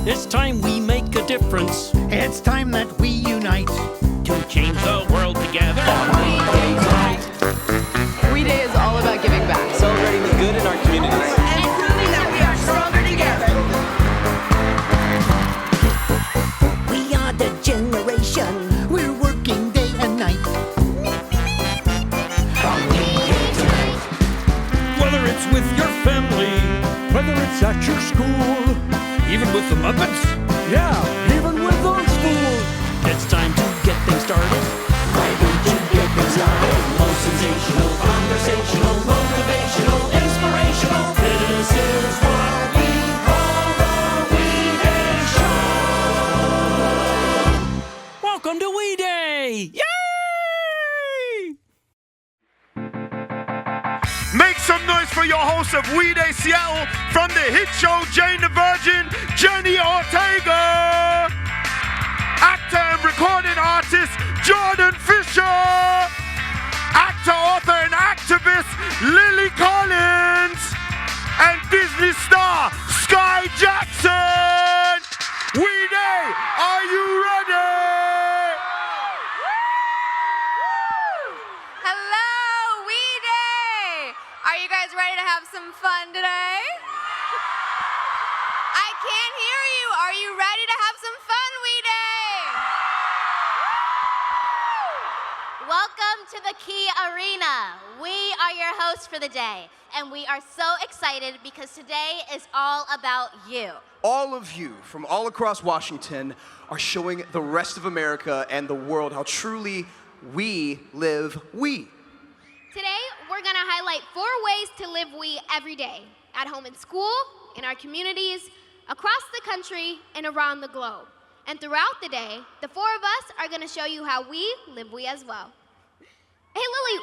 It's time we make a difference. It's time that we unite to change the world together. We Day tonight. We Day is all about giving back, celebrating the good in our communities, and proving that we are stronger together. We are the generation. We're working day and night. Whether it's with your family, whether it's at your school, even with the Muppets, yeah, even with those fools. It's time to get things started. Why don't you get things started? Most sensational, conversational, motivational, inspirational. This is what we call the We Day Show. Welcome to We Day! Yay! Make some noise for your host of We Day Seattle from the hit show Jane the Virgin, Jenna Ortega. Actor and recording artist Jordan Fisher. Actor, author, and activist Lily Collins. And Disney star Sky Jackson. We Day, are you ready? Hello, We Day! Are you guys ready to have some fun today? I can't hear you. Are you ready to have some fun, We Day? Welcome to the Key Arena. We are your hosts for the day, and we are so excited because today is all about you. All of you from all across Washington are showing the rest of America and the world how truly we live we. Today, we're going to highlight 4 ways to live we every day, at home in school, in our communities, across the country, and around the globe. And throughout the day, the 4 of us are going to show you how we live we as well. Hey, Lily,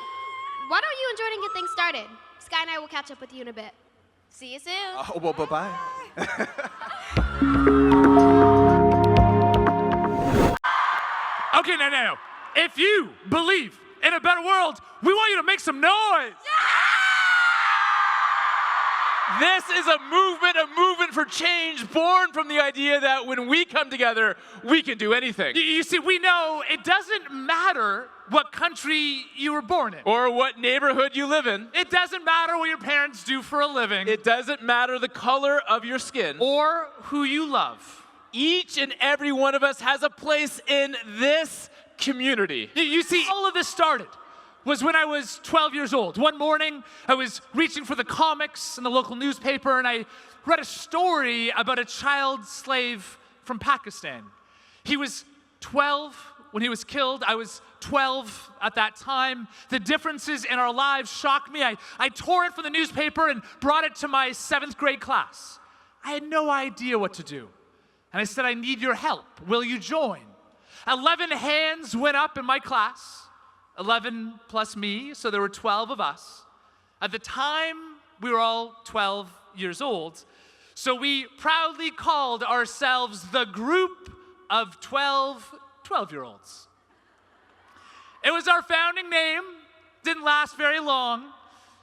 why don't you and Jordan get things started? Sky and I will catch up with you in a bit. See you soon. Well, bye-bye. Okay, now. If you believe in a better world, we want you to make some noise. This is a movement for change born from the idea that when we come together, we can do anything. You see, we know it doesn't matter what country you were born in. Or what neighborhood you live in. It doesn't matter what your parents do for a living. It doesn't matter the color of your skin. Or who you love. Each and every one of us has a place in this community. You see, all of this started was when I was 12 years old. One morning, I was reaching for the comics in the local newspaper, and I read a story about a child slave from Pakistan. He was 12 when he was killed. I was 12 at that time. The differences in our lives shocked me. I tore it from the newspaper and brought it to my 7th grade class. I had no idea what to do. And I said, I need your help. Will you join? 11 hands went up in my class. 11 plus me, so there were 12 of us. At the time, we were all 12 years old, so we proudly called ourselves the group of 12-year-olds. It was our founding name, didn't last very long.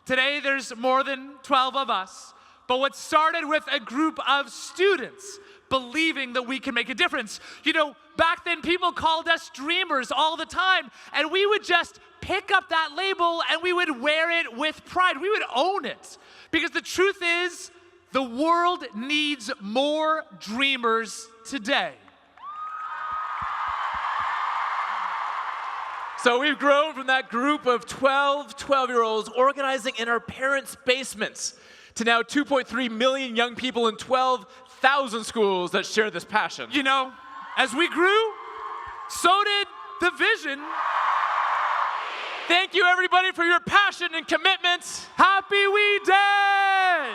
Today, there's more than 12 of us, but what started with a group of students believing that we can make a difference. You know, back then people called us dreamers all the time, and we would just pick up that label and we would wear it with pride. We would own it. Because the truth is, the world needs more dreamers today. So we've grown from that group of 12-year-olds organizing in our parents' basements to now 2.3 million young people in 12,000 schools that share this passion. You know, as we grew, so did the vision. Thank you, everybody, for your passion and commitment. Happy We Day!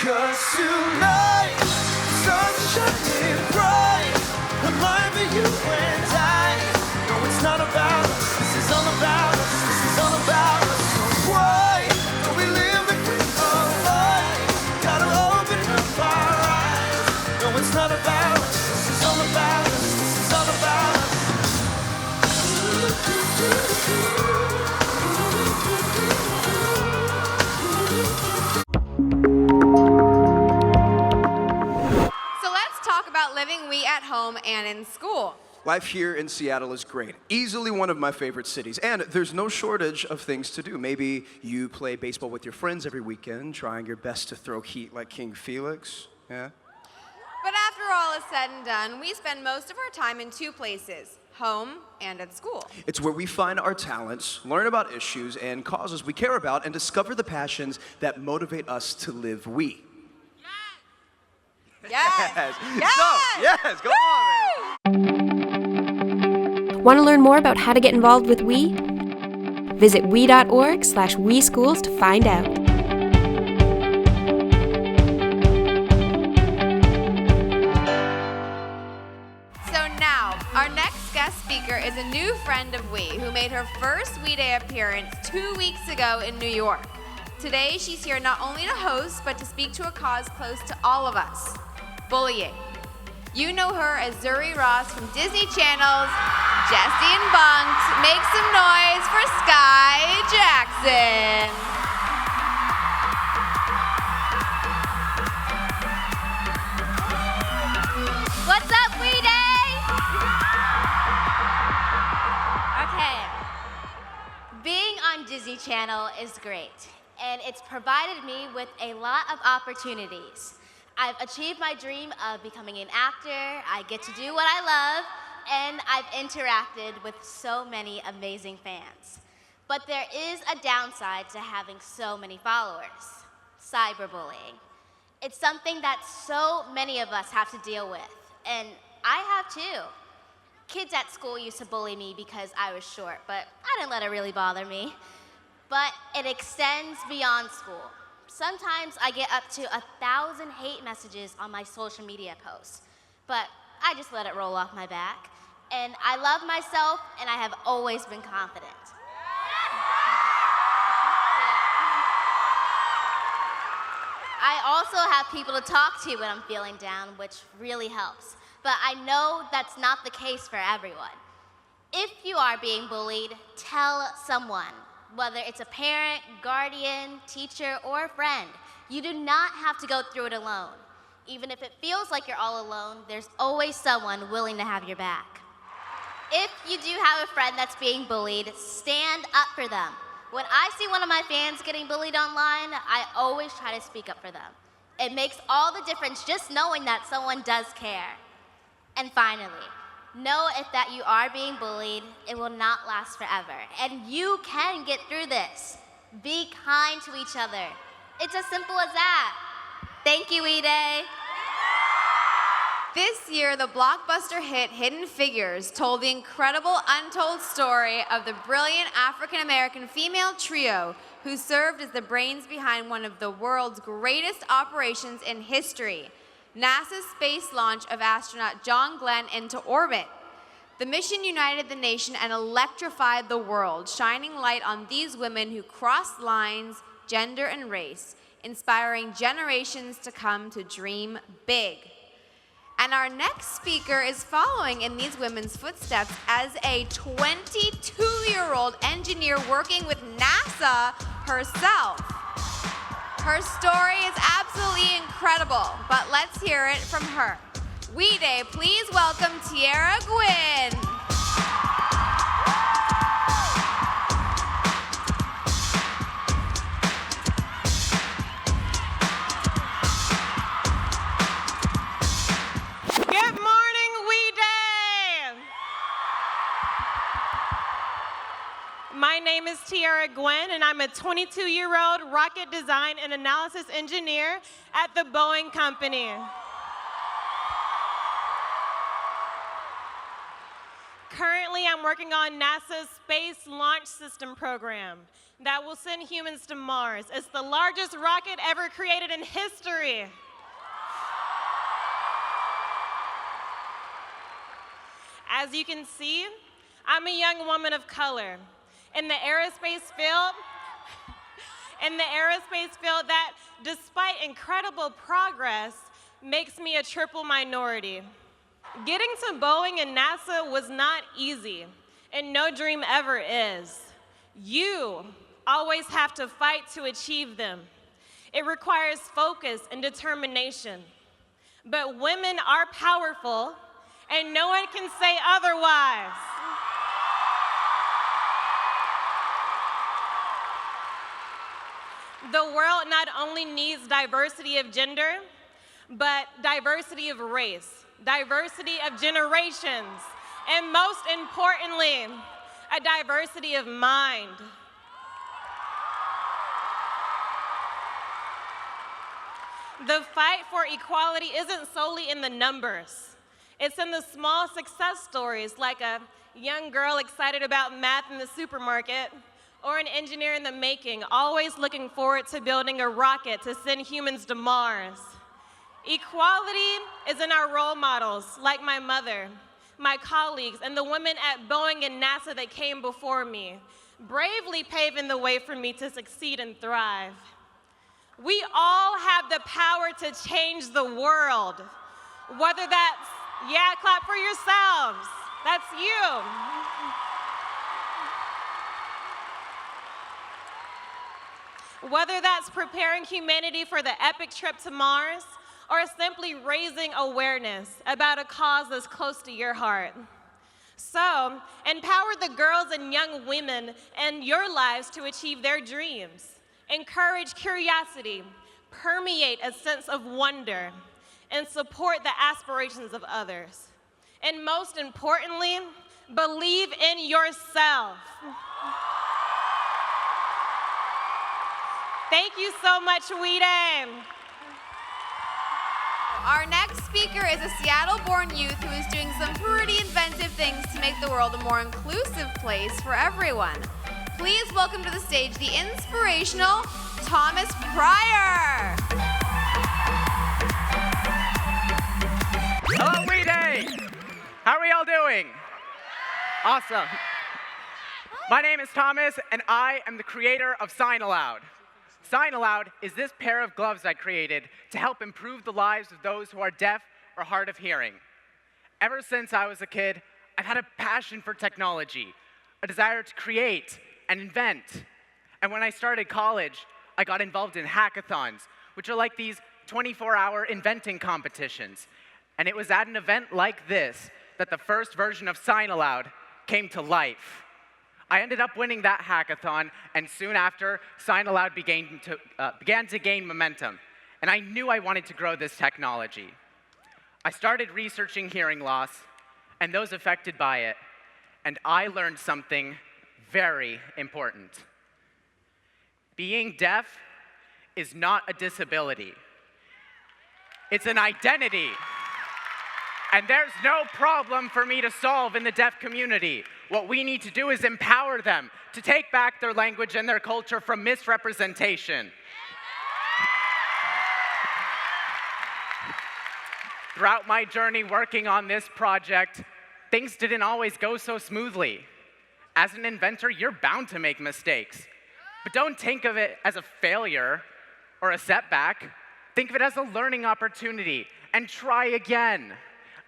Cause tonight, the sun's shining bright. I'm live for you and I. No, it's not about us. This is all about us. This is all about us. So why don't we live the dream of life? Gotta open up our eyes. it's not about us. This is all about us. This is all about us. So let's talk about living we at home and in school. Life here in Seattle is great. Easily one of my favorite cities. And there's no shortage of things to do. Maybe you play baseball with your friends every weekend, trying your best to throw heat like King Felix. Yeah? But after all is said and done, we spend most of our time in two places, home and at school. It's where we find our talents, learn about issues and causes we care about, and discover the passions that motivate us to live we. Yes! Yes! So, yes, go on, man. Want to learn more about how to get involved with WE? Visit we.org/weschools to find out. So now, our next guest speaker is a new friend of WE who made her first WE Day appearance 2 weeks ago in New York. Today, she's here not only to host, but to speak to a cause close to all of us, bullying. You know her as Zuri Ross from Disney Channel's Jessie and Bunked. Make some noise for Sky Jackson. What's up, WE Day? Okay. Being on Disney Channel is great, and it's provided me with a lot of opportunities. I've achieved my dream of becoming an actor, I get to do what I love, and I've interacted with so many amazing fans. But there is a downside to having so many followers: cyberbullying. It's something that so many of us have to deal with, and I have too. Kids at school used to bully me because I was short, but I didn't let it really bother me. But it extends beyond school. Sometimes I get up to 1,000 hate messages on my social media posts, but I just let it roll off my back. And I love myself, and I have always been confident. I also have people to talk to when I'm feeling down, which really helps. But I know that's not the case for everyone. If you are being bullied, tell someone. Whether it's a parent, guardian, teacher, or a friend, you do not have to go through it alone. Even if it feels like you're all alone, there's always someone willing to have your back. If you do have a friend that's being bullied, stand up for them. When I see one of my fans getting bullied online, I always try to speak up for them. It makes all the difference just knowing that someone does care. And finally, know if that you are being bullied, it will not last forever. And you can get through this. Be kind to each other. It's as simple as that. Thank you, WE Day. This year, the blockbuster hit Hidden Figures told the incredible untold story of the brilliant African-American female trio who served as the brains behind one of the world's greatest operations in history, NASA's space launch of astronaut John Glenn into orbit. The mission united the nation and electrified the world, shining light on these women who crossed lines, gender, and race, inspiring generations to come to dream big. And our next speaker is following in these women's footsteps as a 22-year-old engineer working with NASA herself. Her story is absolutely incredible, but let's hear it from her. WE Day, please welcome Tiara Gwynn. Good morning, WE Day! My name is Tiara Gwynn, and I'm a 22-year-old rocket design and analysis engineer at the Boeing Company. Currently, I'm working on NASA's Space Launch System program that will send humans to Mars. It's the largest rocket ever created in history. As you can see, I'm a young woman of color. In the aerospace field, that despite incredible progress, makes me a triple minority. Getting to Boeing and NASA was not easy, and no dream ever is. You always have to fight to achieve them. It requires focus and determination. But women are powerful, and no one can say otherwise. The world not only needs diversity of gender, but diversity of race, diversity of generations, and most importantly, a diversity of mind. The fight for equality isn't solely in the numbers. It's in the small success stories, like a young girl excited about math in the supermarket, or an engineer in the making, always looking forward to building a rocket to send humans to Mars. Equality is in our role models, like my mother, my colleagues, and the women at Boeing and NASA that came before me, bravely paving the way for me to succeed and thrive. We all have the power to change the world, whether that's, yeah, clap for yourselves, that's you. Whether that's preparing humanity for the epic trip to Mars, or simply raising awareness about a cause that's close to your heart. So, empower the girls and young women in your lives to achieve their dreams. Encourage curiosity, permeate a sense of wonder, and support the aspirations of others. And most importantly, believe in yourself. Thank you so much, We-Day. Our next speaker is a Seattle-born youth who is doing some pretty inventive things to make the world a more inclusive place for everyone. Please welcome to the stage the inspirational Thomas Pryor. Hello, We-Day! How are we all doing? Awesome. My name is Thomas, and I am the creator of Sign Aloud. Sign Aloud is this pair of gloves I created to help improve the lives of those who are deaf or hard of hearing. Ever since I was a kid, I've had a passion for technology, a desire to create and invent. And when I started college, I got involved in hackathons, which are like these 24-hour inventing competitions. And it was at an event like this that the first version of Sign Aloud came to life. I ended up winning that hackathon, and soon after, Sign Aloud began to gain momentum. And I knew I wanted to grow this technology. I started researching hearing loss and those affected by it, and I learned something very important. Being deaf is not a disability. It's an identity. And there's no problem for me to solve in the deaf community. What we need to do is empower them to take back their language and their culture from misrepresentation. Throughout my journey working on this project, things didn't always go so smoothly. As an inventor, you're bound to make mistakes. But don't think of it as a failure or a setback. Think of it as a learning opportunity and try again.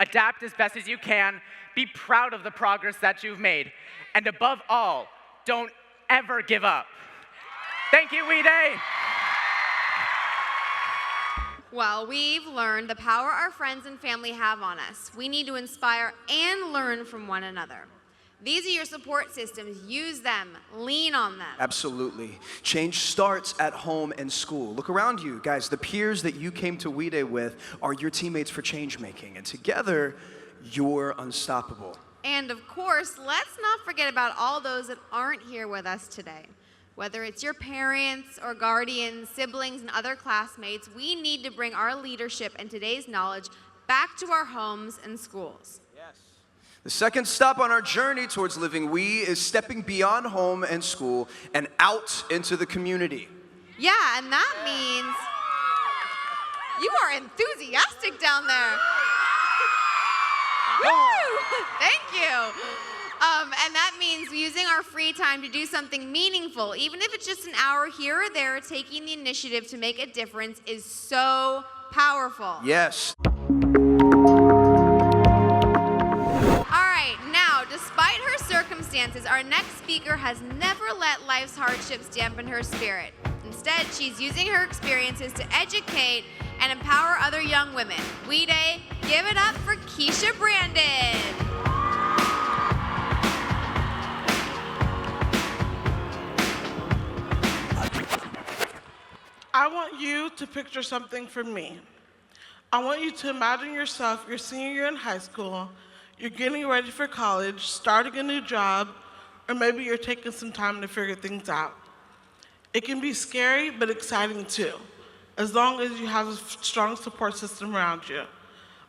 Adapt as best as you can, be proud of the progress that you've made, and above all, don't ever give up. Thank you, We-Day. Well, we've learned the power our friends and family have on us. We need to inspire and learn from one another. These are your support systems. Use them. Lean on them. Absolutely. Change starts at home and school. Look around you, guys. The peers that you came to We-Day with are your teammates for change making, and together, you're unstoppable. And of course, let's not forget about all those that aren't here with us today. Whether it's your parents or guardians, siblings, and other classmates, we need to bring our leadership and today's knowledge back to our homes and schools. The second stop on our journey towards living We is stepping beyond home and school and out into the community. Yeah, and that means you are enthusiastic down there. Woo! Thank you. And that means using our free time to do something meaningful, even if it's just an hour here or there. Taking the initiative to make a difference is so powerful. Yes. All right, now, despite her circumstances, our next speaker has never let life's hardships dampen her spirit. Instead, she's using her experiences to educate and empower other young women. We Day, give it up for Keisha Brandon. I want you to picture something from me. I want you to imagine yourself your senior year in high school, you're getting ready for college, starting a new job, or maybe you're taking some time to figure things out. It can be scary, but exciting too, as long as you have a strong support system around you.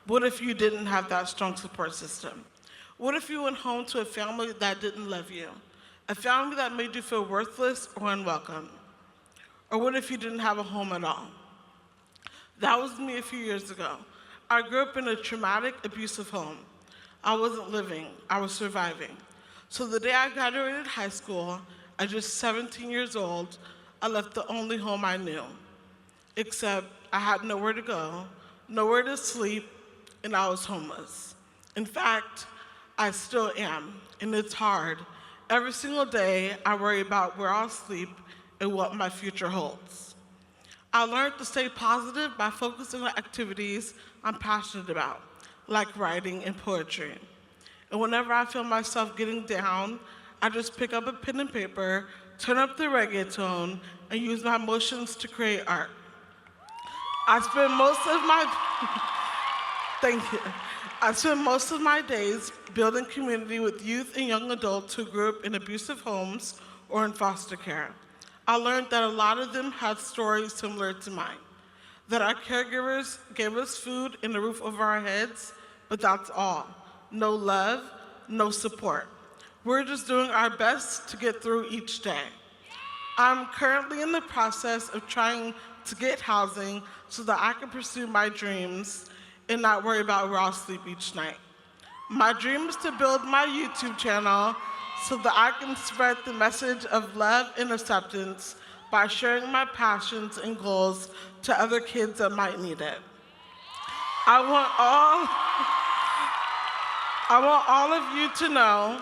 What if you didn't have that strong support system? What if you went home to a family that didn't love you? A family that made you feel worthless or unwelcome? Or what if you didn't have a home at all? That was me a few years ago. I grew up in a traumatic, abusive home. I wasn't living, I was surviving. So the day I graduated high school, at just 17 years old, I left the only home I knew. Except I had nowhere to go, nowhere to sleep, and I was homeless. In fact, I still am, and it's hard. Every single day, I worry about where I'll sleep and what my future holds. I learned to stay positive by focusing on activities I'm passionate about, like writing and poetry. And whenever I feel myself getting down, I just pick up a pen and paper, turn up the reggaeton, and use my emotions to create art. I spend most of my thank you. I spend most of my days building community with youth and young adults who grew up in abusive homes or in foster care. I learned that a lot of them had stories similar to mine, that our caregivers gave us food and a roof over our heads, but that's all. No love, no support. We're just doing our best to get through each day. I'm currently in the process of trying to get housing so that I can pursue my dreams and not worry about where I'll sleep each night. My dream is to build my YouTube channel so that I can spread the message of love and acceptance by sharing my passions and goals to other kids that might need it. I want all of you to know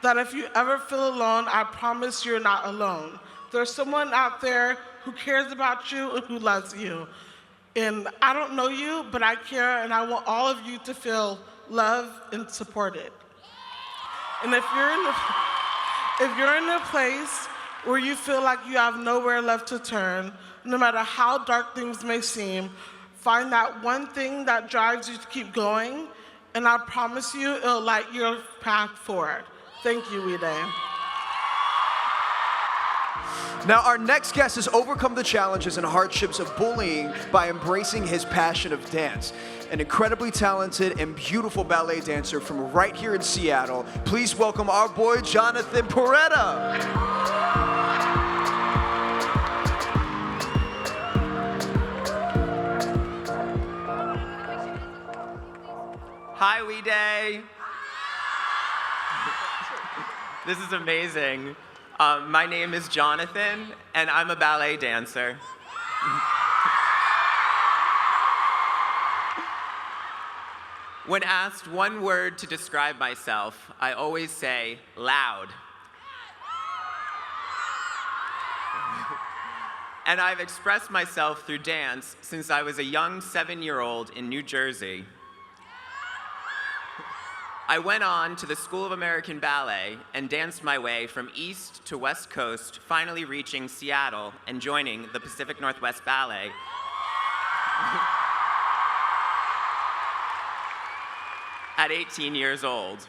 that if you ever feel alone, I promise you're not alone. There's someone out there who cares about you and who loves you. And I don't know you, but I care, and I want all of you to feel loved and supported. And if you're in a place where you feel like you have nowhere left to turn, no matter how dark things may seem, find that one thing that drives you to keep going, and I promise you it'll light your path forward. Thank you, We Day. Now, our next guest has overcome the challenges and hardships of bullying by embracing his passion of dance. An incredibly talented and beautiful ballet dancer from right here in Seattle. Please welcome our boy, Jonathan Porretta. Hi, We Day. This is amazing. My name is Jonathan, and I'm a ballet dancer. When asked one word to describe myself, I always say, loud. And I've expressed myself through dance since I was a young 7-year-old in New Jersey. I went on to the School of American Ballet and danced my way from East to West Coast, finally reaching Seattle and joining the Pacific Northwest Ballet. At 18 years old.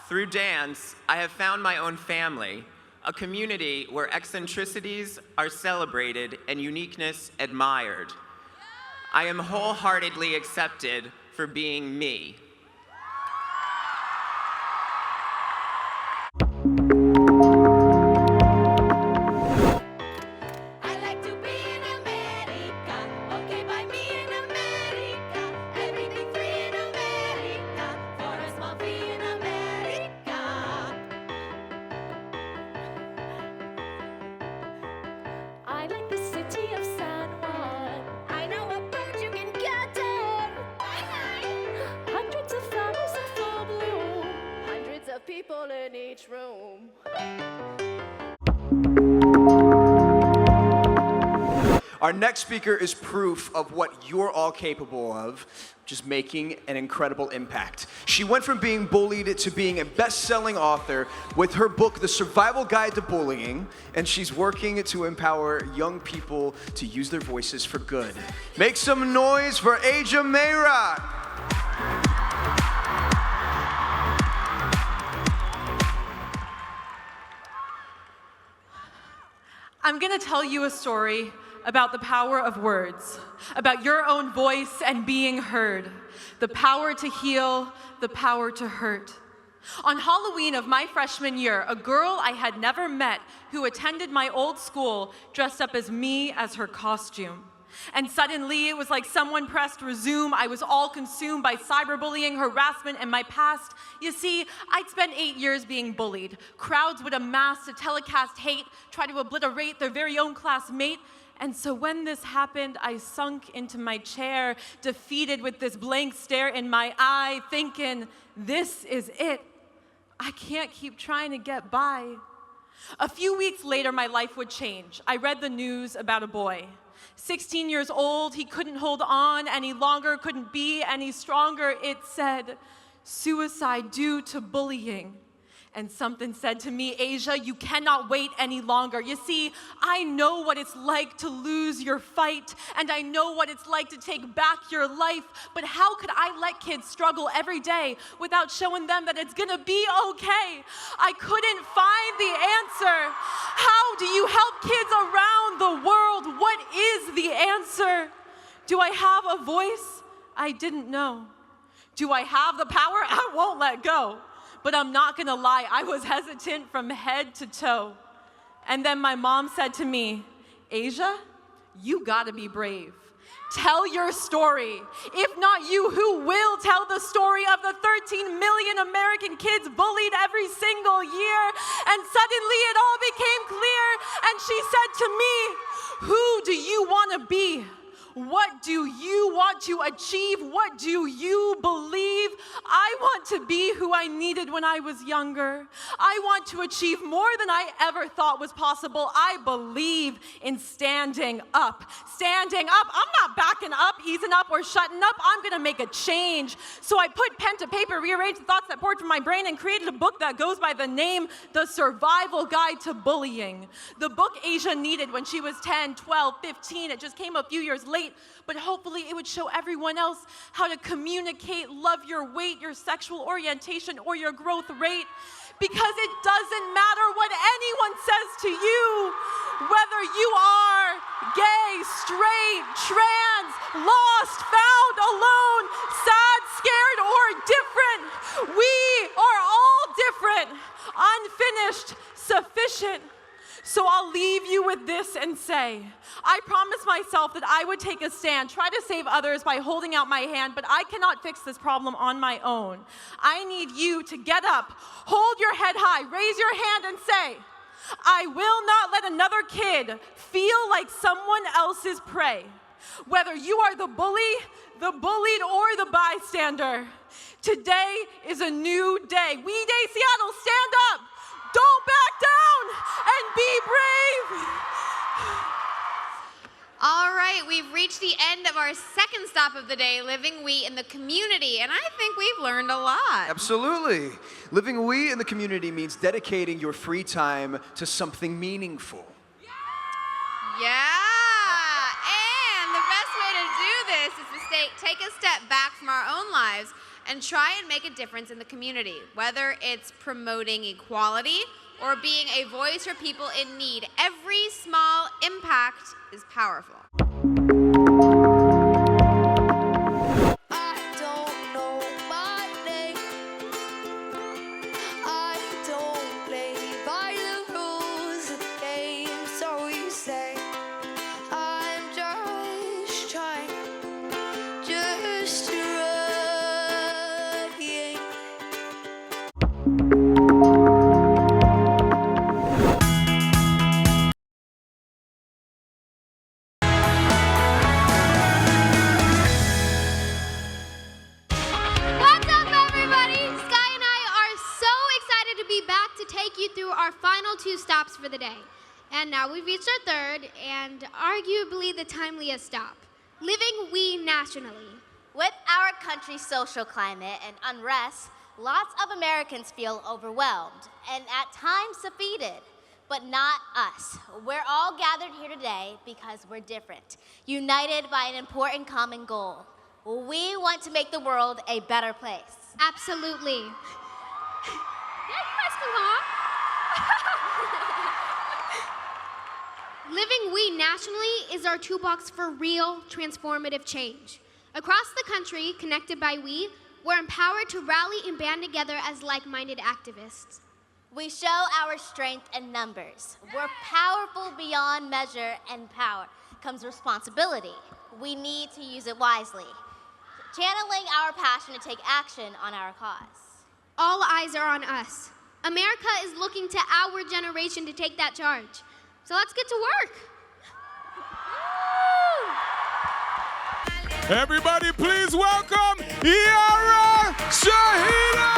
Through dance, I have found my own family, a community where eccentricities are celebrated and uniqueness admired. I am wholeheartedly accepted for being me. I like the city of San Juan. I know about people in each room. Our next speaker is proof of what you're all capable of, just making an incredible impact. She went from being bullied to being a best-selling author with her book, The Survival Guide to Bullying, and she's working to empower young people to use their voices for good. Make some noise for Aja Mayrock. I'm gonna tell you a story about the power of words, about your own voice and being heard, the power to heal, the power to hurt. On Halloween of my freshman year, a girl I had never met who attended my old school dressed up as me as her costume. And suddenly, it was like someone pressed resume. I was all consumed by cyberbullying, harassment, and my past. You see, I'd spent 8 years being bullied. Crowds would amass to telecast hate, try to obliterate their very own classmate. And so when this happened, I sunk into my chair, defeated with this blank stare in my eye, thinking, this is it. I can't keep trying to get by. A few weeks later, my life would change. I read the news about a boy. 16 years old, he couldn't hold on any longer, couldn't be any stronger. It said, suicide due to bullying. And something said to me, Aja, you cannot wait any longer. You see, I know what it's like to lose your fight, and I know what it's like to take back your life, but how could I let kids struggle every day without showing them that it's gonna be okay? I couldn't find the answer. How do you help kids around the world? What is the answer? Do I have a voice? I didn't know. Do I have the power? I won't let go. But I'm not gonna lie, I was hesitant from head to toe. And then my mom said to me, Aja, you gotta be brave. Tell your story. If not you, who will tell the story of the 13 million American kids bullied every single year? And suddenly it all became clear, and she said to me, who do you wanna be? What do you want to achieve? What do you believe? I want to be who I needed when I was younger. I want to achieve more than I ever thought was possible. I believe in standing up. Standing up. I'm not backing up, easing up, or shutting up. I'm gonna make a change. So I put pen to paper, rearranged the thoughts that poured from my brain, and created a book that goes by the name, The Survival Guide to Bullying. The book Aja needed when she was 10, 12, 15. It just came a few years late. But hopefully it would show everyone else how to communicate, love your weight, your sexual orientation, or your growth rate. Because it doesn't matter what anyone says to you, whether you are gay, straight, trans, lost, found, alone, sad, scared, or different. We are all different, unfinished, sufficient. So I'll leave you with this and say, I promised myself that I would take a stand, try to save others by holding out my hand, but I cannot fix this problem on my own. I need you to get up, hold your head high, raise your hand and say, I will not let another kid feel like someone else's prey. Whether you are the bully, the bullied, or the bystander, today is a new day. We Day Seattle, stand up. Don't back down and be brave. All right, we've reached the end of our second stop of the day, Living We in the Community, and I think we've learned a lot. Absolutely. Living we in the community means dedicating your free time to something meaningful. Yeah, and the best way to do this is to take a step back from our own lives and try and make a difference in the community, whether it's promoting equality or being a voice for people in need. Every small impact is powerful. take you through our final 2 stops for the day. And now we've reached our third and arguably the timeliest stop, living we nationally. With our country's social climate and unrest, lots of Americans feel overwhelmed and at times defeated. But not us. We're all gathered here today because we're different, united by an important common goal. We want to make the world a better place. Absolutely. Yeah, you guys can go. Living we nationally is our toolbox for real transformative change. Across the country, connected by we, we're empowered to rally and band together as like-minded activists. We show our strength in numbers. We're powerful beyond measure, and power comes responsibility. We need to use it wisely, channeling our passion to take action on our cause. All eyes are on us. America is looking to our generation to take that charge. So let's get to work. Everybody, please welcome Yara Shahida!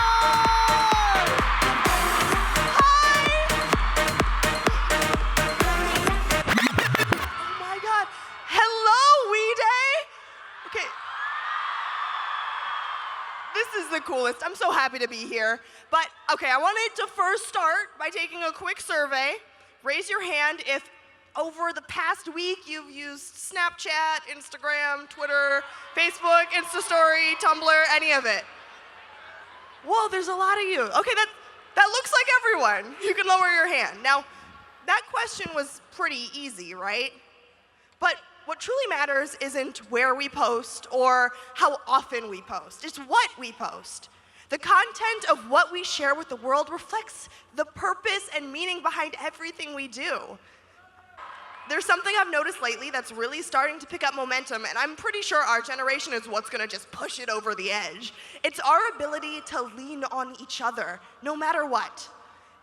This is the coolest. I'm so happy to be here. But, okay, I wanted to first start by taking a quick survey. Raise your hand if over the past week you've used Snapchat, Instagram, Twitter, Facebook, Instastory, Tumblr, any of it. Whoa, there's a lot of you. Okay, that looks like everyone. You can lower your hand. Now, that question was pretty easy, right? But what truly matters isn't where we post or how often we post. It's what we post. The content of what we share with the world reflects the purpose and meaning behind everything we do. There's something I've noticed lately that's really starting to pick up momentum, and I'm pretty sure our generation is what's gonna just push it over the edge. It's our ability to lean on each other, no matter what.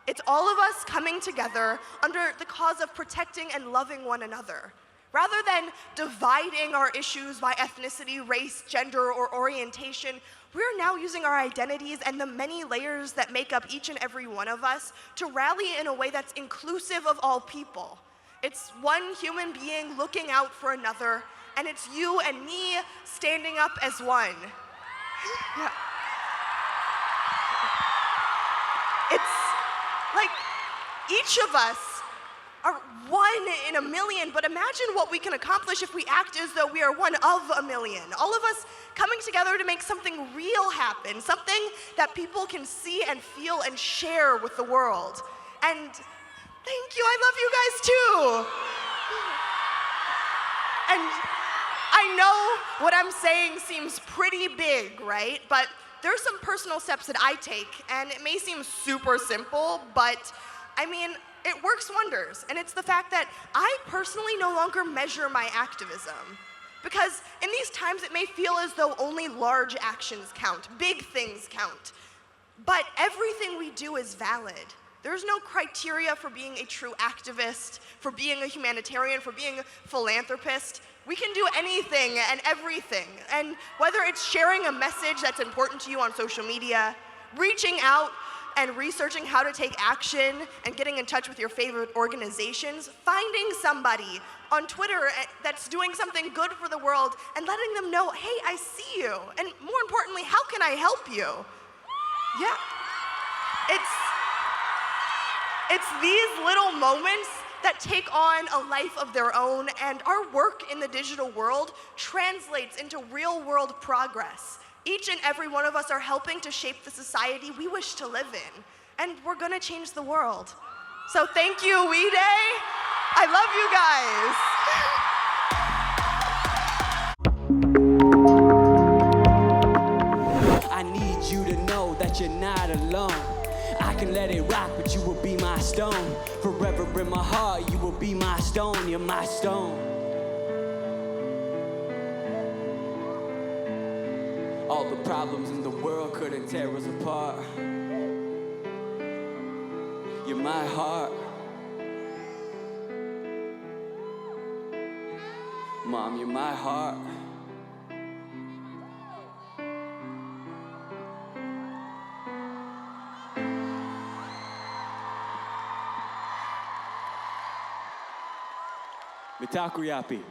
It's all of us coming together under the cause of protecting and loving one another. Rather than dividing our issues by ethnicity, race, gender, or orientation, we're now using our identities and the many layers that make up each and every one of us to rally in a way that's inclusive of all people. It's one human being looking out for another, and it's you and me standing up as one. Yeah. It's like each of us are one in a million, but imagine what we can accomplish if we act as though we are one of a million. All of us coming together to make something real happen, something that people can see and feel and share with the world. And thank you, I love you guys too. And I know what I'm saying seems pretty big, right? But there's some personal steps that I take, and it may seem super simple, but I mean, it works wonders, and it's the fact that I personally no longer measure my activism. Because in these times, it may feel as though only large actions count, big things count. But everything we do is valid. There's no criteria for being a true activist, for being a humanitarian, for being a philanthropist. We can do anything and everything. And whether it's sharing a message that's important to you on social media, reaching out and researching how to take action and getting in touch with your favorite organizations, finding somebody on Twitter that's doing something good for the world and letting them know, hey, I see you. And more importantly, how can I help you? Yeah. It's these little moments that take on a life of their own, and our work in the digital world translates into real world progress. Each and every one of us are helping to shape the society we wish to live in, and we're gonna change the world. So thank you, We Day. I love you guys. I need you to know that you're not alone. I can let it rock, but you will be my stone. Forever in my heart, you will be my stone. You're my stone. All the problems in the world couldn't tear us apart. You're my heart. Mom, you're my heart. Vitakuyapi.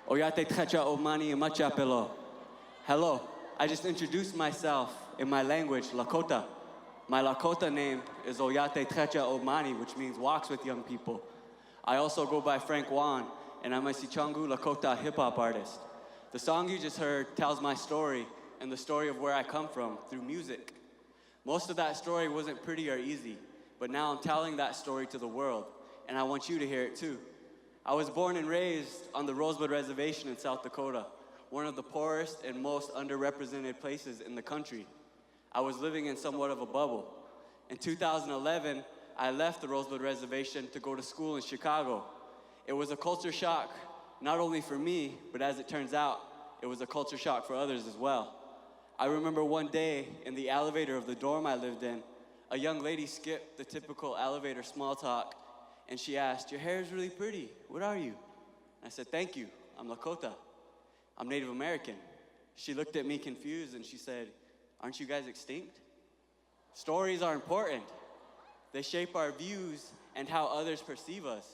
Oyate trecha omani machapelo. Hello, I just introduced myself in my language, Lakota. My Lakota name is Oyate trecha omani, which means walks with young people. I also go by Frank Juan, and I'm a Sichangu Lakota hip-hop artist. The song you just heard tells my story and the story of where I come from through music. Most of that story wasn't pretty or easy, but now I'm telling that story to the world, and I want you to hear it too. I was born and raised on the Rosebud Reservation in South Dakota, one of the poorest and most underrepresented places in the country. I was living in somewhat of a bubble. In 2011, I left the Rosebud Reservation to go to school in Chicago. It was a culture shock, not only for me, but as it turns out, it was a culture shock for others as well. I remember one day in the elevator of the dorm I lived in, a young lady skipped the typical elevator small talk, and she asked, "Your hair is really pretty. What are you?" I said, "Thank you. I'm Lakota. I'm Native American." She looked at me confused and she said, "Aren't you guys extinct?" Stories are important. They shape our views and how others perceive us.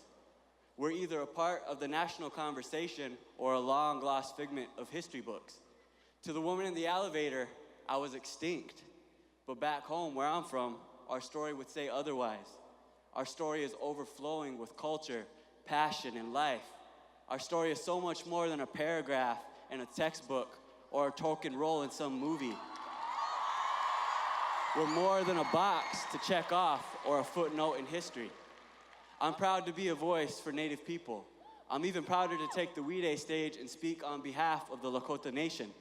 We're either a part of the national conversation or a long-lost figment of history books. To the woman in the elevator, I was extinct. But back home, where I'm from, our story would say otherwise. Our story is overflowing with culture, passion, and life. Our story is so much more than a paragraph in a textbook or a token role in some movie. We're more than a box to check off or a footnote in history. I'm proud to be a voice for Native people. I'm even prouder to take the We Day stage and speak on behalf of the Lakota Nation.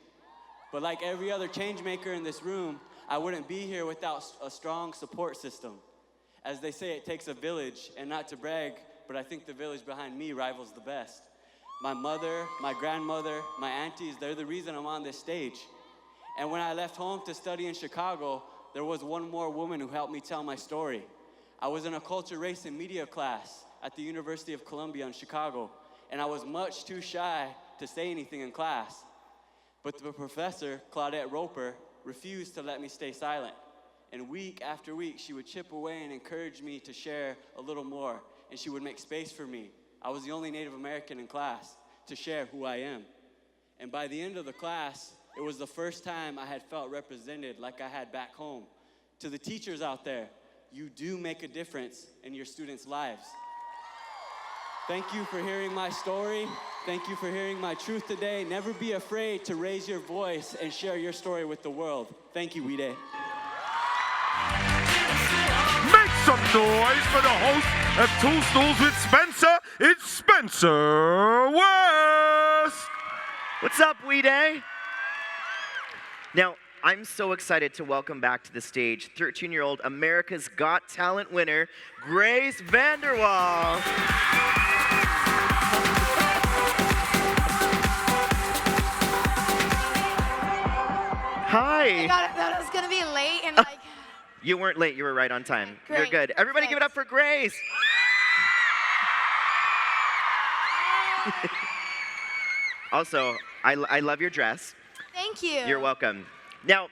But like every other change maker in this room, I wouldn't be here without a strong support system. As they say, it takes a village, and not to brag, but I think the village behind me rivals the best. My mother, my grandmother, my aunties, they're the reason I'm on this stage. And when I left home to study in Chicago, there was one more woman who helped me tell my story. I was in a culture, race, and media class at the University of Columbia in Chicago, and I was much too shy to say anything in class. But the professor, Claudette Roper, refused to let me stay silent. And week after week, she would chip away and encourage me to share a little more, and she would make space for me. I was the only Native American in class to share who I am. And by the end of the class, it was the first time I had felt represented like I had back home. To the teachers out there, you do make a difference in your students' lives. Thank you for hearing my story. Thank you for hearing my truth today. Never be afraid to raise your voice and share your story with the world. Thank you, We Day. Make some noise for the host of Two Stools with Spencer. It's Spencer West. What's up, We Day? Now, I'm so excited to welcome back to the stage 13-year-old America's Got Talent winner, Grace Vanderwall. Hi. I thought I was gonna be late and like. You weren't late, you were right on time. Great. You're good. Everybody give it up for Grace. Also, I love your dress. Thank you. You're welcome. Now,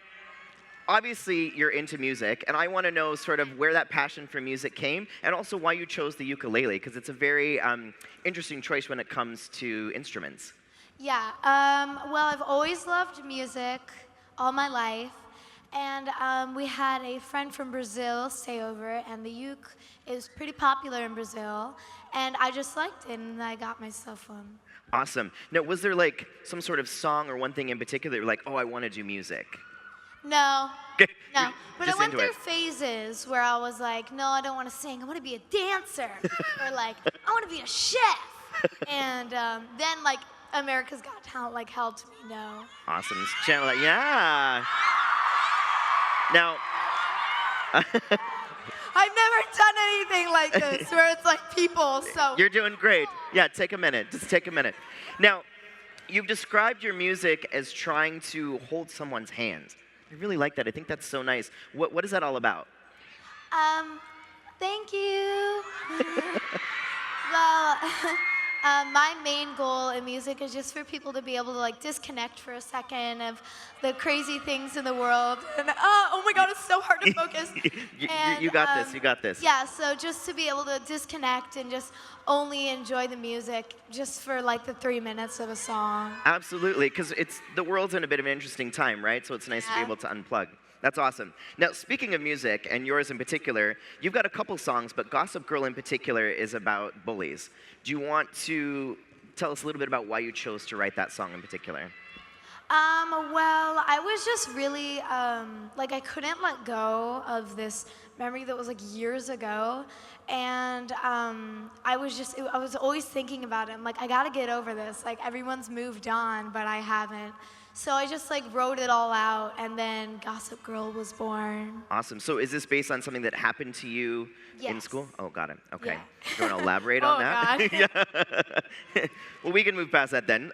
obviously you're into music, and I want to know sort of where that passion for music came, and also why you chose the ukulele, because it's a very interesting choice when it comes to instruments. Yeah, well, I've always loved music all my life, and we had a friend from Brazil stay over, and the uke is pretty popular in Brazil, and I just liked it, and I got myself one. Awesome. Now, was there like some sort of song or one thing in particular, like, oh, I want to do music? No. No, but Just I went into through it. phases where I was like, no, I don't want to sing. I want to be a dancer. Or like, I want to be a chef. And then like America's Got Talent like helped me know. Awesome. This channel, yeah. Now, I've never done anything like this where it's like people, so. you're doing great. Yeah, take a minute. Just take a minute. Now, you've described your music as trying to hold someone's hand. I really like that. I think that's so nice. What is that all about? Thank you. Well, My main goal in music is just for people to be able to like disconnect for a second of the crazy things in the world. And oh my God, it's so hard to focus. You got this. You got this. Yeah, so just to be able to disconnect and just only enjoy the music just for like the 3 minutes of a song. Absolutely, because the world's in a bit of an interesting time, right? So it's nice to be able to unplug. That's awesome. Now, speaking of music, and yours in particular, you've got a couple songs, but Gossip Girl in particular is about bullies. Do you want to tell us a little bit about why you chose to write that song in particular? Well, I was just really, like I couldn't let go of this memory that was like years ago. And I was always thinking about it. I'm like, I gotta get over this. Like everyone's moved on, but I haven't. So I just like wrote it all out, and then Gossip Girl was born. Awesome. So is this based on something that happened to you in Yes. school? Oh, got it. Okay. Yeah. Do you want to elaborate on that? Yeah. Well, we can move past that then.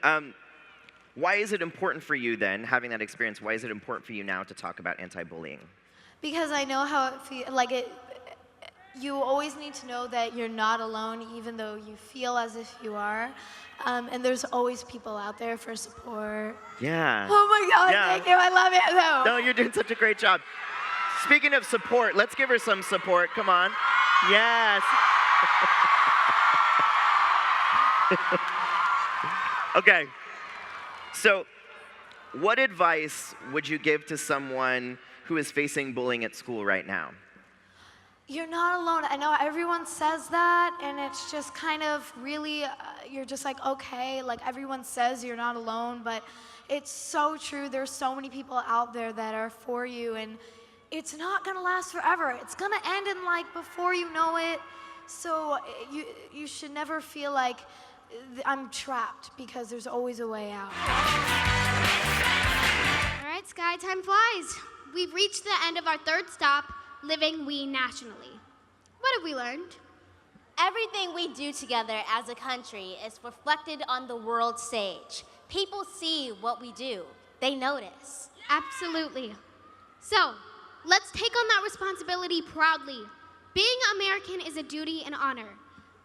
Why is it important for you then, having that experience, why is it important for you now to talk about anti-bullying? Because I know how it feels. Like you always need to know that you're not alone, even though you feel as if you are. And there's always people out there for support. Yeah. Oh my God, thank you. I love it though. No, you're doing such a great job. Speaking of support, let's give her some support. Come on. Yes. Okay. So, what advice would you give to someone who is facing bullying at school right now? You're not alone. I know everyone says that, and it's just kind of really, you're just like, okay, like everyone says you're not alone, but it's so true. There's so many people out there that are for you, and it's not gonna last forever. It's gonna end in like before you know it. So you should never feel like I'm trapped, because there's always a way out. All right, Sky, time flies. We've reached the end of our third stop, living we nationally. What have we learned? Everything we do together as a country is reflected on the world stage. People see what we do. They notice. Absolutely. So, let's take on that responsibility proudly. Being American is a duty and honor.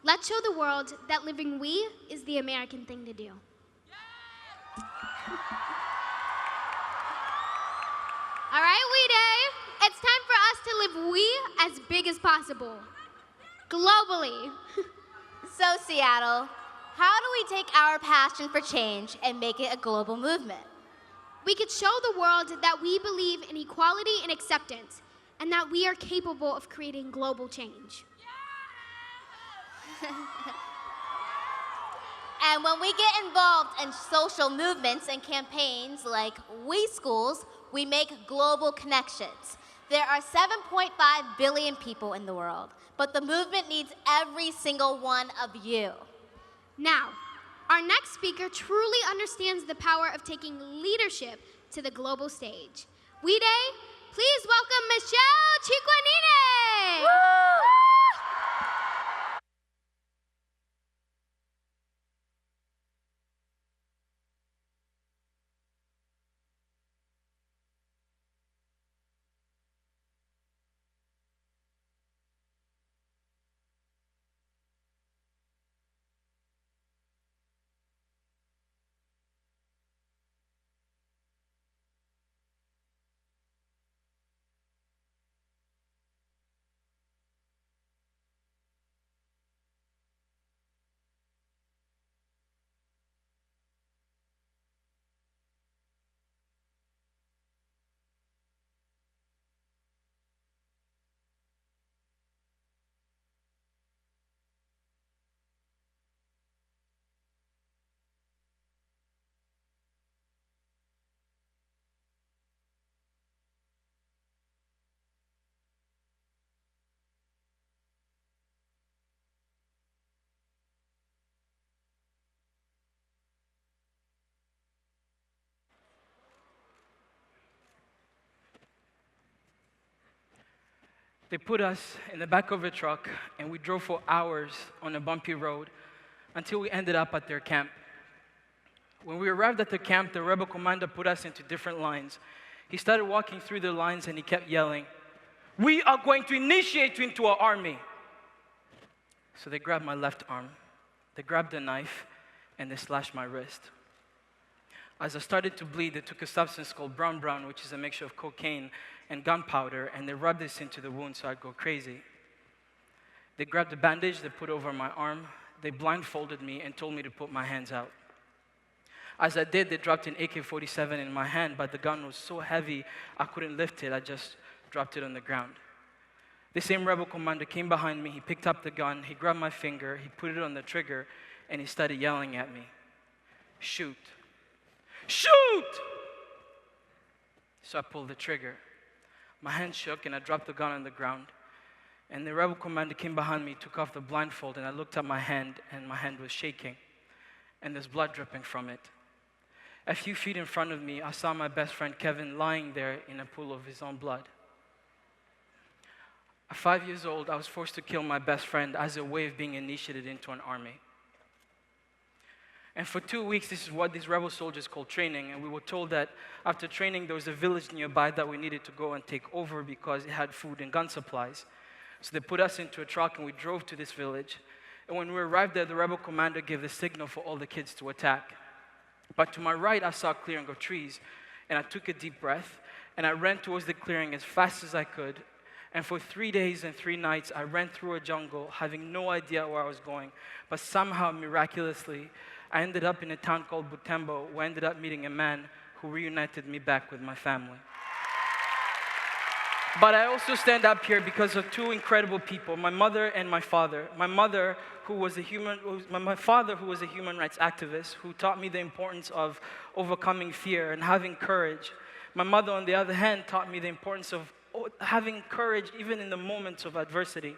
Let's show the world that living we is the American thing to do. All right, We Day. It's time for us to live we as big as possible. Globally. So, Seattle, how do we take our passion for change and make it a global movement? We could show the world that we believe in equality and acceptance, and that we are capable of creating global change. And when we get involved in social movements and campaigns like We Schools, we make global connections. There are 7.5 billion people in the world, but the movement needs every single one of you. Now, our next speaker truly understands the power of taking leadership to the global stage. We Day, please welcome Michelle Chiquanine. Woo! They put us in the back of a truck, and we drove for hours on a bumpy road until we ended up at their camp. When we arrived at the camp, the rebel commander put us into different lines. He started walking through the lines, and he kept yelling, "We are going to initiate you into our army." So they grabbed my left arm, They grabbed a knife and they slashed my wrist. As I started to bleed, they took a substance called brown, which is a mixture of cocaine and gunpowder, and they rubbed this into the wound so I'd go crazy. They grabbed a bandage, they put over my arm, they blindfolded me and told me to put my hands out. As I did, they dropped an AK-47 in my hand, but the gun was so heavy I couldn't lift it. I just dropped it on the ground. The same rebel commander came behind me, he picked up the gun, he grabbed my finger, he put it on the trigger, and he started yelling at me, "Shoot! Shoot!" So I pulled the trigger. My hand shook and I dropped the gun on the ground. And the rebel commander came behind me, took off the blindfold, and I looked at my hand, and my hand was shaking. And there's blood dripping from it. A few feet in front of me, I saw my best friend Kevin lying there in a pool of his own blood. At 5 years old, I was forced to kill my best friend as a way of being initiated into an army. And for 2 weeks, this is what these rebel soldiers call training. And we were told that after training, there was a village nearby that we needed to go and take over because it had food and gun supplies. So they put us into a truck and we drove to this village. And when we arrived there, the rebel commander gave the signal for all the kids to attack. But to my right, I saw a clearing of trees. And I took a deep breath and I ran towards the clearing as fast as I could. And for 3 days and 3 nights, I ran through a jungle, having no idea where I was going. But somehow, miraculously, I ended up in a town called Butembo, where I ended up meeting a man who reunited me back with my family. But I also stand up here because of 2 incredible people, my mother and my father. My father, who was a human rights activist, who taught me the importance of overcoming fear and having courage. My mother, on the other hand, taught me the importance of having courage even in the moments of adversity.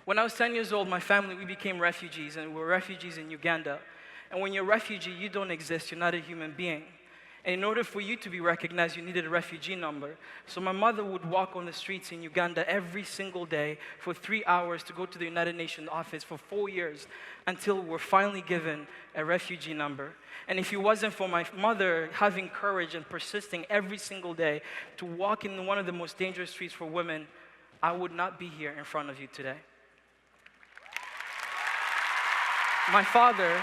When I was 10 years old, my family, we became refugees, and we were refugees in Uganda. And when you're a refugee, you don't exist, you're not a human being. And in order for you to be recognized, you needed a refugee number. So my mother would walk on the streets in Uganda every single day for 3 hours to go to the United Nations office for 4 years until we were finally given a refugee number. And if it wasn't for my mother having courage and persisting every single day to walk in one of the most dangerous streets for women, I would not be here in front of you today. My father,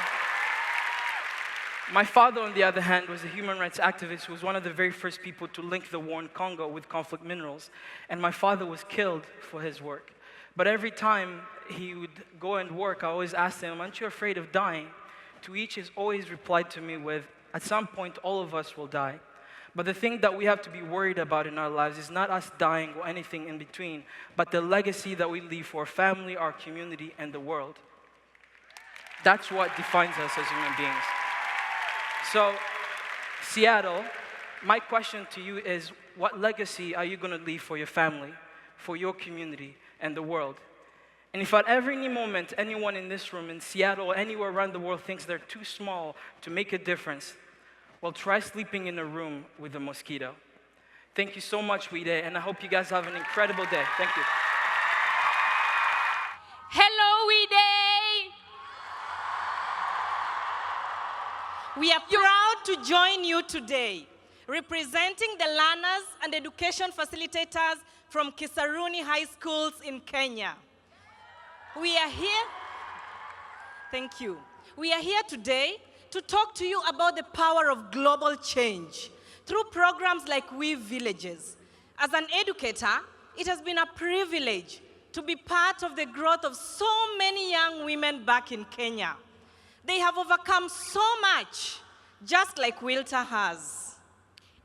on the other hand, was a human rights activist who was one of the very first people to link the war in Congo with conflict minerals. And my father was killed for his work. But every time he would go and work, I always asked him, "Aren't you afraid of dying?" To which he's always replied to me with, "At some point, all of us will die. But the thing that we have to be worried about in our lives is not us dying or anything in between, but the legacy that we leave for our family, our community, and the world." That's what defines us as human beings. So, Seattle, my question to you is, what legacy are you going to leave for your family, for your community, and the world? And if at every moment anyone in this room, in Seattle, or anywhere around the world thinks they're too small to make a difference, well, try sleeping in a room with a mosquito. Thank you so much, Wide, and I hope you guys have an incredible day. Thank you. Hello, Wide! We are proud to join you today, representing the learners and education facilitators from Kisaruni High Schools in Kenya. We are here, thank you. We are here today to talk to you about the power of global change through programs like We Villages. As an educator, it has been a privilege to be part of the growth of so many young women back in Kenya. They have overcome so much, just like Wilta has.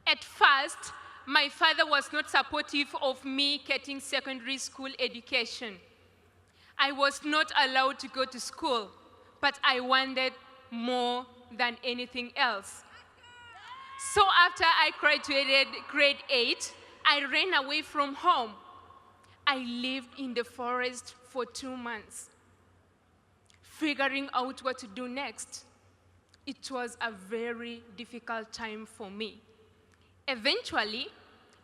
At first, my father was not supportive of me getting secondary school education. I was not allowed to go to school, but I wanted more than anything else. So after I graduated grade 8, I ran away from home. I lived in the forest for 2 months, figuring out what to do next. It was a very difficult time for me. Eventually,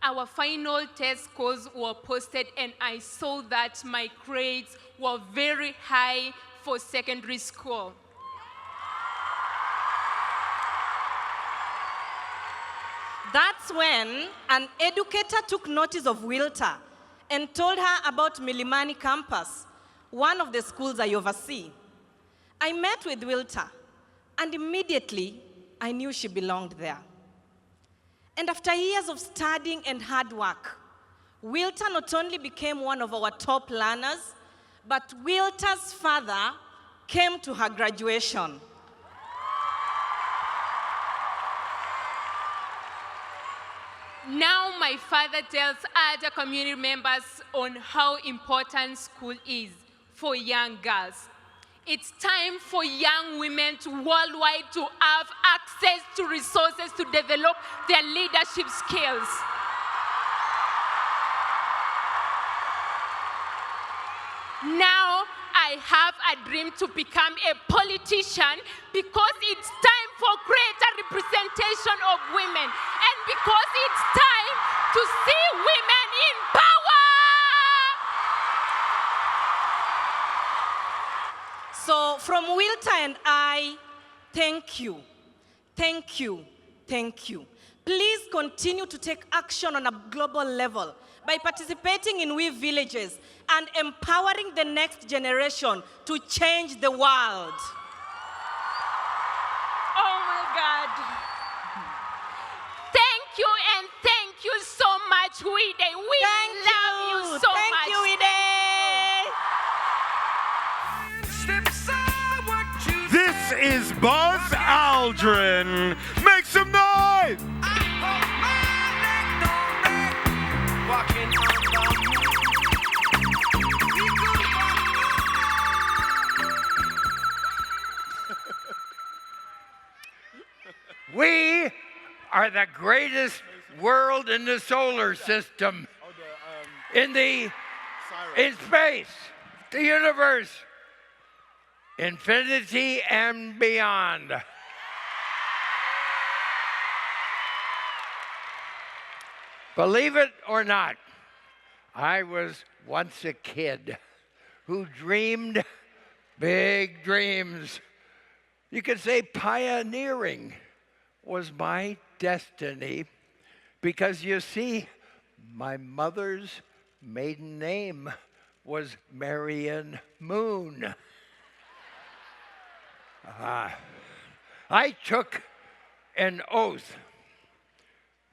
our final test scores were posted, and I saw that my grades were very high for secondary school. That's when an educator took notice of Wilta and told her about Milimani campus, one of the schools I oversee. I met with Wilta, and immediately I knew she belonged there. And after years of studying and hard work, Wilta not only became one of our top learners, but Wilta's father came to her graduation. Now my father tells other community members on how important school is for young girls. It's time for young women worldwide to have access to resources to develop their leadership skills. Now I have a dream to become a politician because it's time for greater representation of women and because it's time to see women in power. So from Wilta and I, thank you, thank you, thank you. Please continue to take action on a global level by participating in We Villages and empowering the next generation to change the world. Oh my God. Thank you and thank you so much, Wide. We love you so much. Thank you, Wide. This is Buzz Aldrin. Make some noise! We are the greatest world in the solar system, in space, the universe, infinity and beyond. Believe it or not, I was once a kid who dreamed big dreams. You could say pioneering was my destiny because, you see, my mother's maiden name was Marion Moon. I took an oath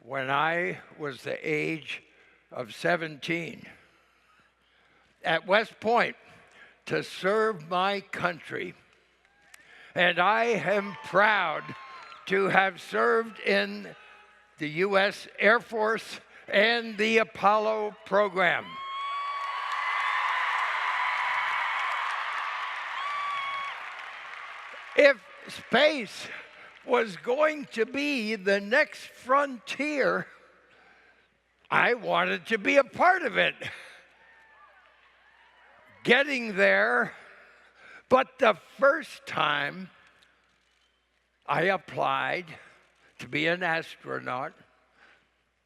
when I was the age of 17 at West Point to serve my country. And I am proud to have served in the U.S. Air Force and the Apollo program. If space was going to be the next frontier, I wanted to be a part of it. Getting there, but the first time I applied to be an astronaut,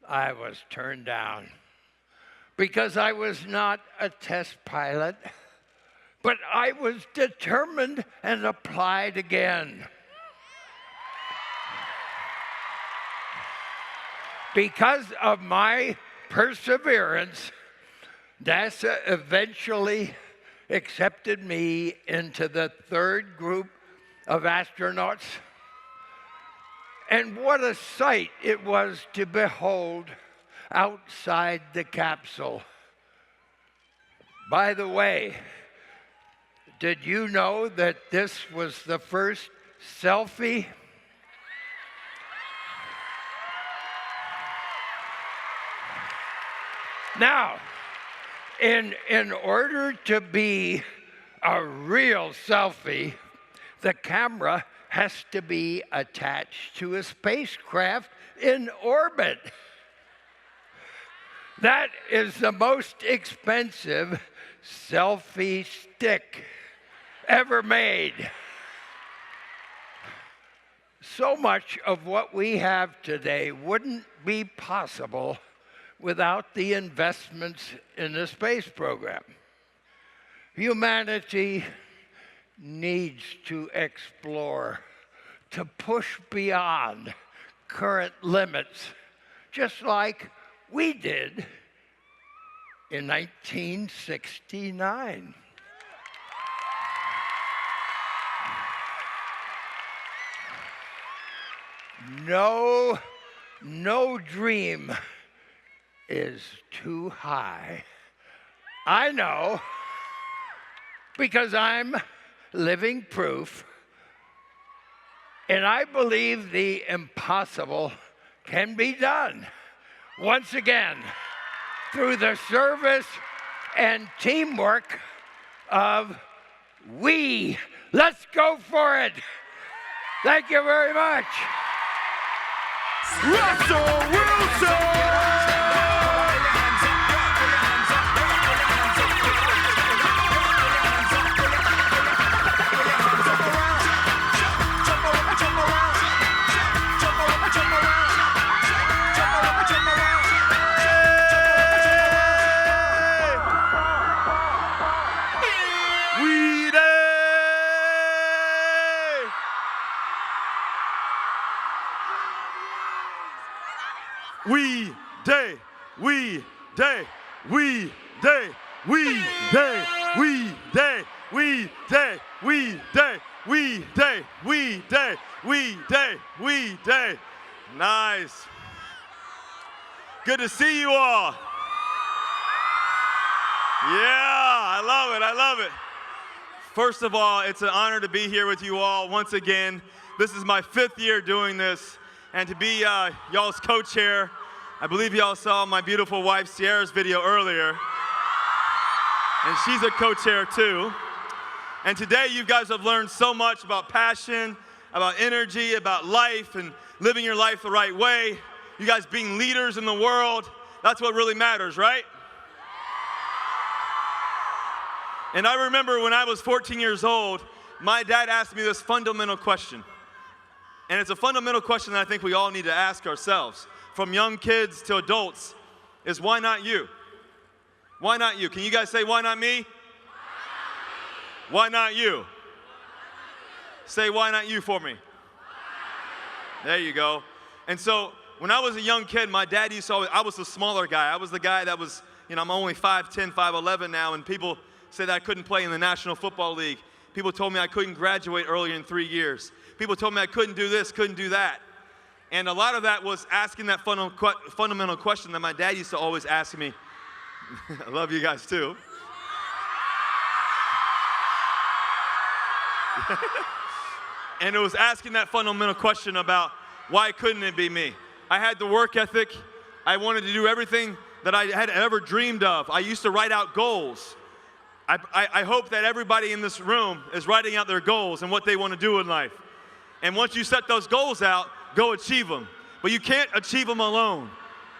I was turned down because I was not a test pilot, but I was determined and applied again. Because of my perseverance, NASA eventually accepted me into the third group of astronauts. And what a sight it was to behold outside the capsule. By the way, did you know that this was the first selfie? Now, in order to be a real selfie, the camera has to be attached to a spacecraft in orbit. That is the most expensive selfie stick ever made. So much of what we have today wouldn't be possible without the investments in the space program. Humanity needs to explore, to push beyond current limits, just like we did in 1969. No dream is too high. I know, because I'm living proof, and I believe the impossible can be done. Once again, through the service and teamwork of we. Let's go for it. Thank you very much. Russell Wilson! We day. Nice. Good to see you all. Yeah, I love it. First of all, it's an honor to be here with you all once again. This is my 5th year doing this, and to be y'all's co-chair. I believe y'all saw my beautiful wife Sierra's video earlier, and she's a co-chair too. And today you guys have learned so much about passion, about energy, about life, and living your life the right way. You guys being leaders in the world, that's what really matters, right? And I remember when I was 14 years old, my dad asked me this fundamental question. And it's a fundamental question that I think we all need to ask ourselves, from young kids to adults, is why not you? Why not you? Can you guys say, why not me? Why not you? Say, why not you for me? There you go. And so, when I was a young kid, my dad used to always, I was the smaller guy. I was the guy that was, I'm only 5'10", 5'11" now, and people say that I couldn't play in the National Football League. People told me I couldn't graduate earlier in 3 years. People told me I couldn't do this, couldn't do that. And a lot of that was asking that fundamental question that my dad used to always ask me. I love you guys too. And it was asking that fundamental question about why couldn't it be me? I had the work ethic. I wanted to do everything that I had ever dreamed of. I used to write out goals. I hope that everybody in this room is writing out their goals and what they want to do in life. And once you set those goals out, go achieve them. But you can't achieve them alone.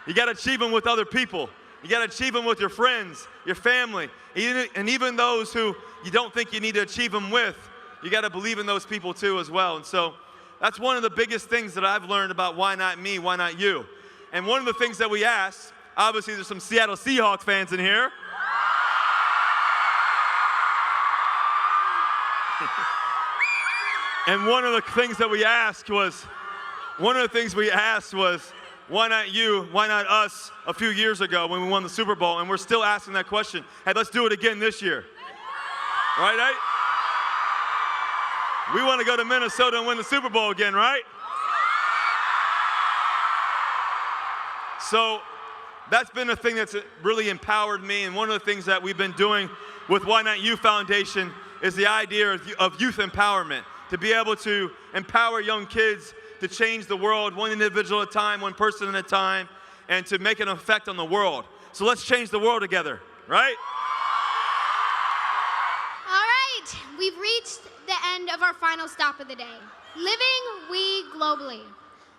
You got to achieve them with other people. You got to achieve them with your friends, your family, and even those who you don't think you need to achieve them with. You got to believe in those people too as well. And so that's one of the biggest things that I've learned about why not me, why not you. And one of the things that we asked, obviously there's some Seattle Seahawks fans in here. And one of the things we asked was, why not you, why not us a few years ago when we won the Super Bowl? And we're still asking that question. Hey, let's do it again this year. Right? We want to go to Minnesota and win the Super Bowl again, right? So that's been a thing that's really empowered me. And one of the things that we've been doing with Why Not You Foundation is the idea of youth empowerment, to be able to empower young kids to change the world one individual at a time, one person at a time, and to make an effect on the world. So let's change the world together, right? All right, we've reached the end of our final stop of the day. Living we globally.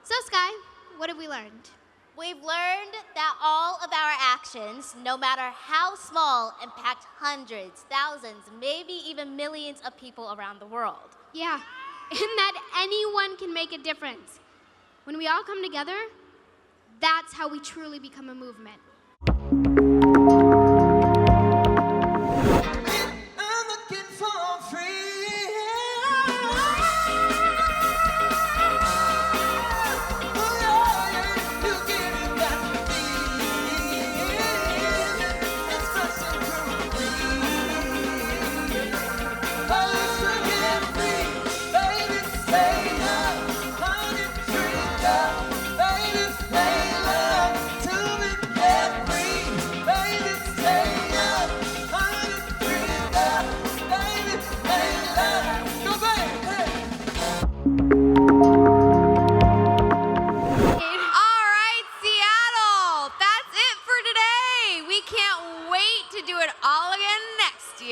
So Sky, what have we learned? We've learned that all of our actions, no matter how small, impact hundreds, thousands, maybe even millions of people around the world. Yeah, and that anyone can make a difference. When we all come together, that's how we truly become a movement.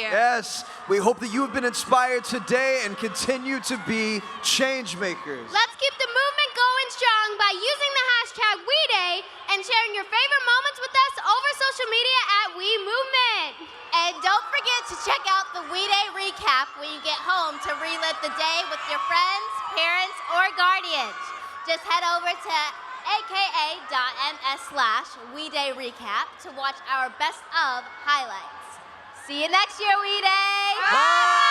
year. Yes, we hope that you have been inspired today and continue to be change makers. Let's keep the movement going strong by using the hashtag WeDay and sharing your favorite moments with us over social media at WeMovement. And don't forget to check out the We Day recap when you get home to relive the day with your friends, parents, or guardians. Just head over to aka.ms/WeDayRecap to watch our best of highlights. See you next year, We Day! Bye!